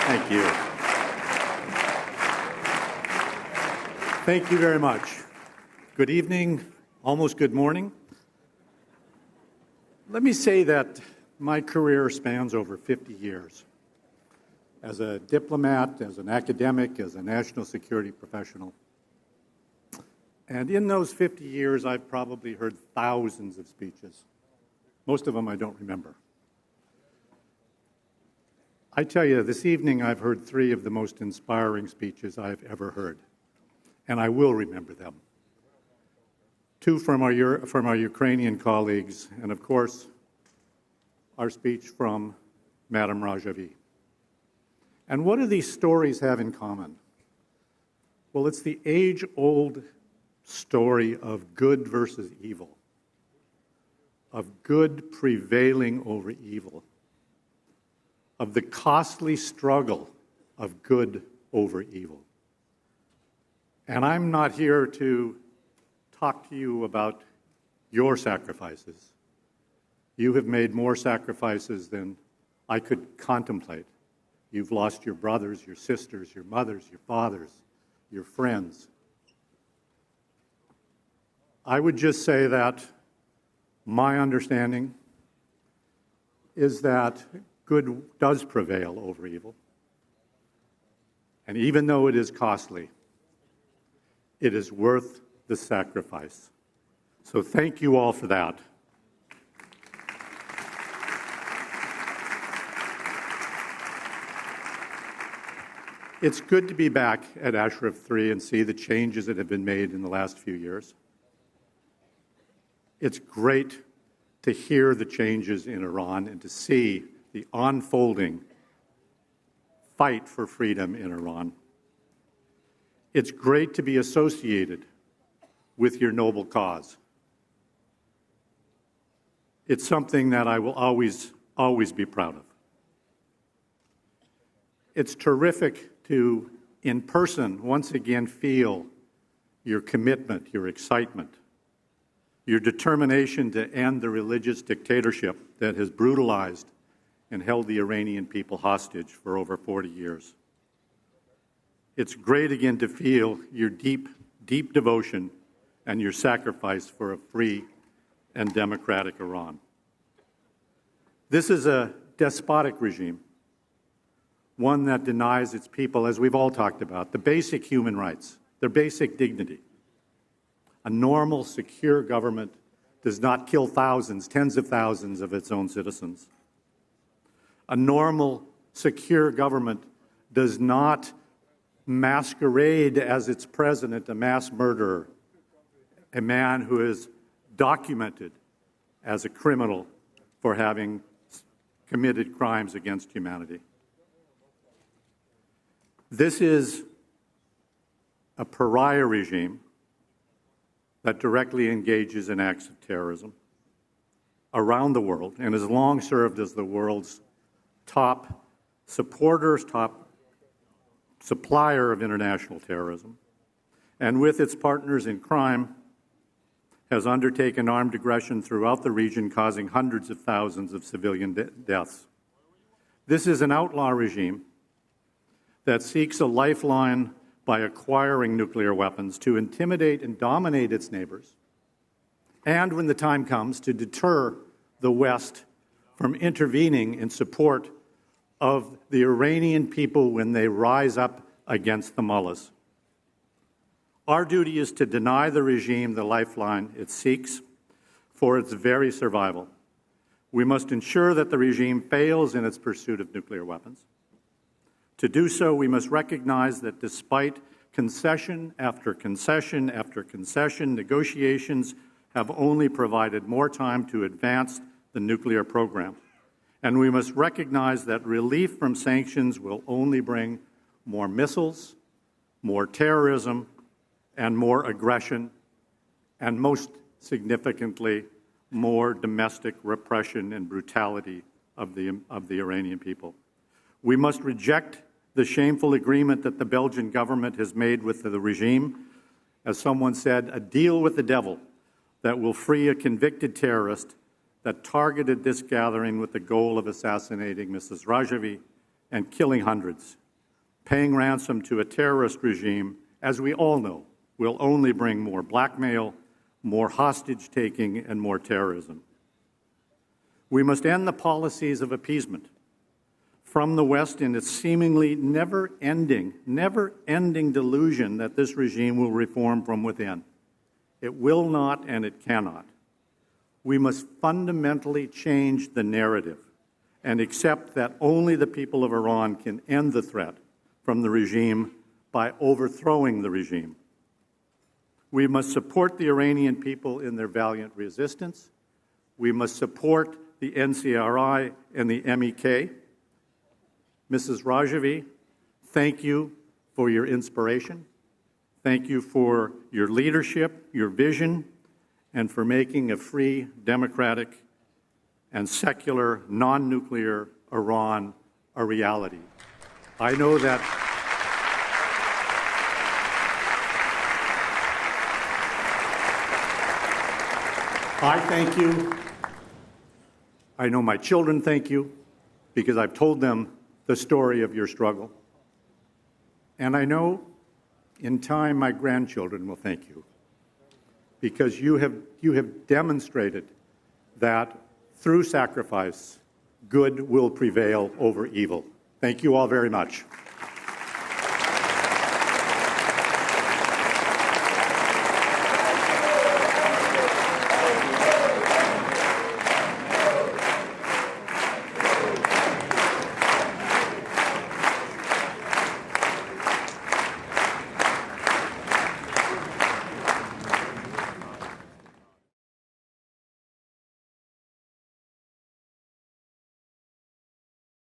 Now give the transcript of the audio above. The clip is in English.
Thank you. Thank you very much. Good evening, almost good morning. Let me say that my career spans over 50 years. As a diplomat, as an academic, as a national security professional. And in those 50 years, I've probably heard thousands of speeches. Most of them I don't remember. I tell you, this evening I've heard 3 of the most inspiring speeches I've ever heard, and I will remember them. 2 from our Ukrainian colleagues, and of course, our speech from Madame Rajavi. And what do these stories have in common? Well, it's the age-old story of good versus evil, of good prevailing over evil, of the costly struggle of good over evil. And I'm not here to talk to you about your sacrifices. You have made more sacrifices than I could contemplate. You've lost your brothers, your sisters, your mothers, your fathers, your friends. I would just say that my understanding is that good does prevail over evil. And even though it is costly, it is worth the sacrifice. So thank you all for that. It's good to be back at Ashraf 3 and see the changes that have been made in the last few years. It's great to hear the changes in Iran and to see the unfolding fight for freedom in Iran. It's great to be associated with your noble cause. It's something that I will always be proud of. It's terrific to, in person, once again feel your commitment, your excitement, your determination to end the religious dictatorship that has brutalized and held the Iranian people hostage for over 40 years. It's great again to feel your deep, deep devotion and your sacrifice for a free and democratic Iran. This is a despotic regime, one that denies its people, as we've all talked about, the basic human rights, their basic dignity. A normal, secure government does not kill thousands, tens of thousands of its own citizens. A normal, secure government does not masquerade as its president a mass murderer, a man who is documented as a criminal for having committed crimes against humanity. This is a pariah regime that directly engages in acts of terrorism around the world and has long served as the world's top supporters, top supplier of international terrorism, and with its partners in crime, has undertaken armed aggression throughout the region, causing hundreds of thousands of civilian deaths. This is an outlaw regime that seeks a lifeline by acquiring nuclear weapons to intimidate and dominate its neighbors, and when the time comes, to deter the West from intervening in support of the Iranian people when they rise up against the mullahs. Our duty is to deny the regime the lifeline it seeks for its very survival. We must ensure that the regime fails in its pursuit of nuclear weapons. To do so, we must recognize that despite concession after concession after concession, negotiations have only provided more time to advance the nuclear program. And we must recognize that relief from sanctions will only bring more missiles, more terrorism, and more aggression, and most significantly, more domestic repression and brutality of the Iranian people. We must reject the shameful agreement that the Belgian government has made with the regime, as someone said, a deal with the devil that will free a convicted terrorist that targeted this gathering with the goal of assassinating Mrs. Rajavi and killing hundreds. Paying ransom to a terrorist regime, as we all know, will only bring more blackmail, more hostage-taking, and more terrorism. We must end the policies of appeasement from the West in its seemingly never-ending delusion that this regime will reform from within. It will not and it cannot. We must fundamentally change the narrative and accept that only the people of Iran can end the threat from the regime by overthrowing the regime. We must support the Iranian people in their valiant resistance. We must support the NCRI and the MEK. Mrs. Rajavi, thank you for your inspiration. Thank you for your leadership, your vision, and for making a free, democratic, and secular, non-nuclear Iran a reality. I know that I thank you. I know my children thank you because I've told them the story of your struggle. And I know in time my grandchildren will thank you because you have demonstrated that through sacrifice, good will prevail over evil. Thank you all very much.